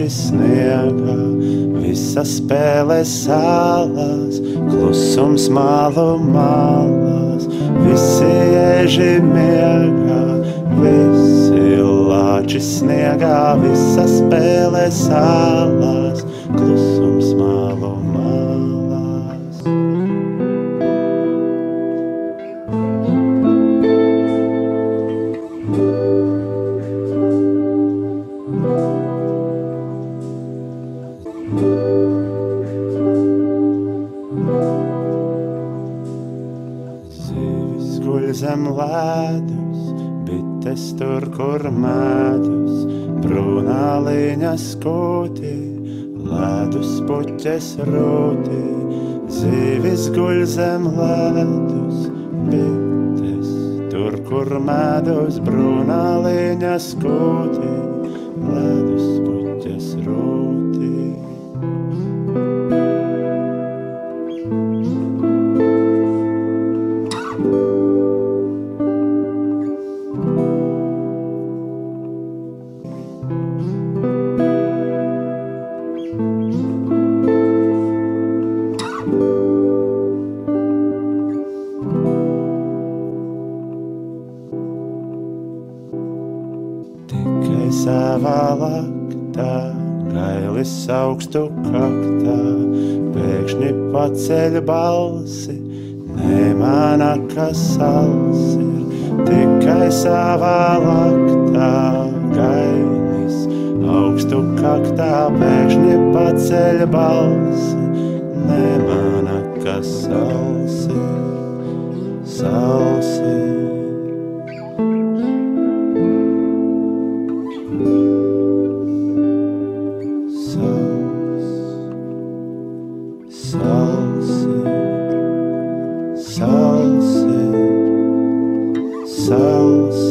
Sniegā, visas spēles salās, klusums malu malās, visi eži miegā, visi lāči sniegā, visas spēles salās, klusums malu malās. Zem ledus, bites tur, kur medus, brūnā līņa skūtī, ledus puķes rūtī. Zīvis guļ zem ledus, bites tur, kur medus, brūnā līņa skūtī, ledus puķes rūtī. Savā laktā, gailis augstu kaktā, pēkšņi paceļ balsi, nemāna, kas sals ir. Tikai savā laktā, gailis augstu kaktā, pēkšņi paceļ balsi, nemāna, kas sals ir, sals ir. Salsa.